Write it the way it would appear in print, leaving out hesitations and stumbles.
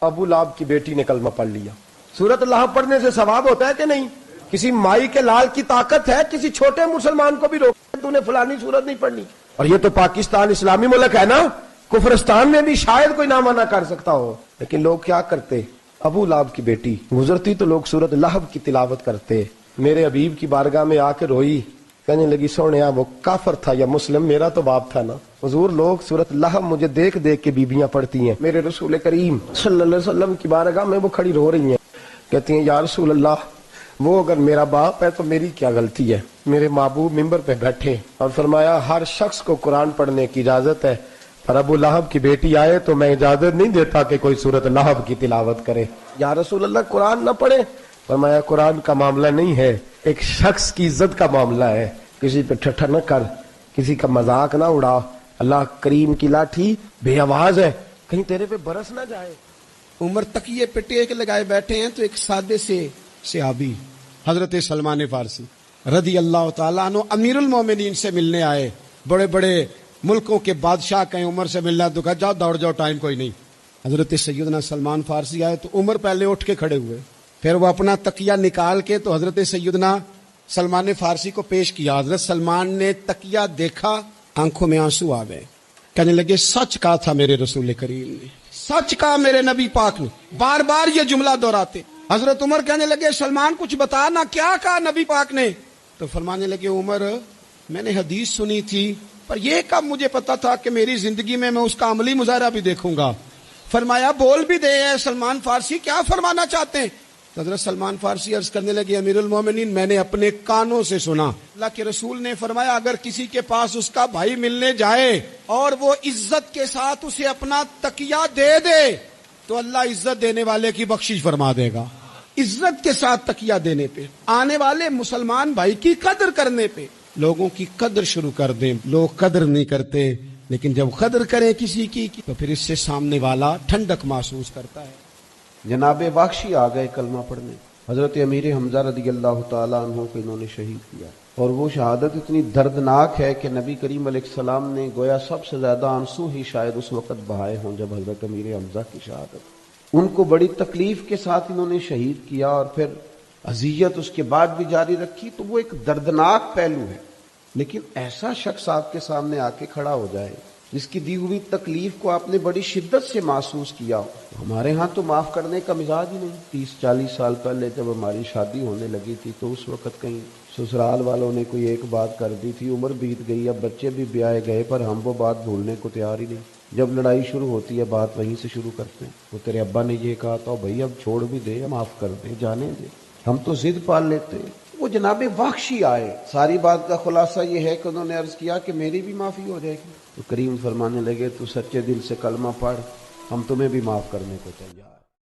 ابو لہب کی بیٹی نے کلمہ پڑھ لیا. سورۃ لہب پڑھنے سے ثواب ہوتا ہے کہ نہیں؟ کسی مائی کے لال کی طاقت ہے کسی چھوٹے مسلمان کو بھی روک تو نے فلانی سورت نہیں پڑھنی. اور یہ تو پاکستان اسلامی ملک ہے نا, کفرستان میں بھی شاید کوئی نہ منع کر سکتا ہو, لیکن لوگ کیا کرتے, ابو لہب کی بیٹی گزرتی تو لوگ سورۃ لہب کی تلاوت کرتے. میرے حبیب کی بارگاہ میں آ کے روئی, کہنے لگی سونیا وہ کافر تھا یا مسلم, میرا تو باپ تھا نا. حضور لوگ سورۃ لہب مجھے دیکھ دیکھ کے بیبیاں پڑھتی ہیں, میرے رسول کریم صلی اللہ علیہ وسلم کی بارگاہ میں وہ کھڑی رو رہی ہیں, کہتی ہیں یا رسول اللہ وہ اگر میرا باپ ہے تو میری کیا غلطی ہے. میرے محبوب ممبر پہ بیٹھے اور فرمایا ہر شخص کو قرآن پڑھنے کی اجازت ہے, پر ابو لہب کی بیٹی آئے تو میں اجازت نہیں دیتا کہ کوئی سورۃ لہب کی تلاوت کرے. یا رسول اللہ قرآن نہ پڑھے. فرمایا قرآن کا معاملہ نہیں ہے, ایک شخص کی عزت کا معاملہ ہے. کسی پہ ٹھٹھا نہ کر, کسی کا مذاق نہ اڑا. اللہ کریم کی لاٹھی بے آواز ہے, کہیں تیرے پہ برس نہ جائے. عمر تکیے پہ ٹیک لگائے بیٹھے ہیں تو ایک سادے سے صحابی حضرت سلمان فارسی رضی اللہ تعالیٰ عنہ امیر المومنین سے ملنے آئے. بڑے بڑے ملکوں کے بادشاہ کہیں عمر سے ملنا تو کہا جاؤ دوڑ جاؤ ٹائم کوئی نہیں. حضرت سیدنا سلمان فارسی آئے تو عمر پہلے اٹھ کے کھڑے ہوئے, پھر وہ اپنا تکیہ نکال کے تو حضرت سیدنا سلمان فارسی کو پیش کیا. حضرت سلمان نے تکیہ دیکھا, آنکھوں میں آنسو آ گئے, کہنے لگے سچ کہا تھا میرے رسول کریم نے, سچ کہا میرے نبی پاک نے. بار بار یہ جملہ دہراتے. حضرت عمر کہنے لگے سلمان کچھ بتا نا, کیا کہا نبی پاک نے؟ تو فرمانے لگے عمر میں نے حدیث سنی تھی, پر یہ کب مجھے پتا تھا کہ میری زندگی میں اس کا عملی مظاہرہ بھی دیکھوں گا. فرمایا بول بھی دے سلمان فارسی, کیا فرمانا چاہتے ہیں؟ حضرت سلمان فارسی عرض کرنے لگے امیر المومنین میں نے اپنے کانوں سے سنا, اللہ کے رسول نے فرمایا اگر کسی کے پاس اس کا بھائی ملنے جائے اور وہ عزت کے ساتھ اسے اپنا تکیہ دے دے تو اللہ عزت دینے والے کی بخشش فرما دے گا. عزت کے ساتھ تکیہ دینے پہ, آنے والے مسلمان بھائی کی قدر کرنے پہ لوگوں کی قدر شروع کر دیں. لوگ قدر نہیں کرتے, لیکن جب قدر کریں کسی کی تو پھر اس سے سامنے والا ٹھنڈک محسوس کرتا ہے. جناب بخشی آ گئے کلمہ پڑھنے. حضرت امیر حمزہ رضی اللہ تعالیٰ عنہ کو انہوں نے شہید کیا, اور وہ شہادت اتنی دردناک ہے کہ نبی کریم علیہ السلام نے گویا سب سے زیادہ آنسو ہی شاید اس وقت بہائے ہوں جب حضرت امیر حمزہ کی شہادت. ان کو بڑی تکلیف کے ساتھ انہوں نے شہید کیا, اور پھر اذیت اس کے بعد بھی جاری رکھی. تو وہ ایک دردناک پہلو ہے, لیکن ایسا شخص آپ کے سامنے آ کے کھڑا ہو جائے جس کی دی ہوئی تکلیف کو آپ نے بڑی شدت سے محسوس کیا. ہمارے ہاں تو معاف کرنے کا مزاج ہی نہیں. 30-40 سال پہلے جب ہماری شادی ہونے لگی تھی تو اس وقت کہیں سسرال والوں نے کوئی ایک بات کر دی تھی, عمر بیت گئی, اب بچے بھی بیاہ گئے, پر ہم وہ بات بھولنے کو تیار ہی نہیں. جب لڑائی شروع ہوتی ہے بات وہیں سے شروع کرتے ہیں. وہ تیرے ابا نے یہ کہا تھا, بھائی اب چھوڑ بھی دے, معاف کر دے, جانے دے. ہم تو ضد پال لیتے ہیں. وہ جناب بخشی آئے. ساری بات کا خلاصہ یہ ہے کہ انہوں نے عرض کیا کہ میری بھی معافی ہو جائے گی. تو کریم فرمانے لگے تو سچے دل سے کلمہ پڑھ, ہم تمہیں بھی معاف کرنے کو تیار.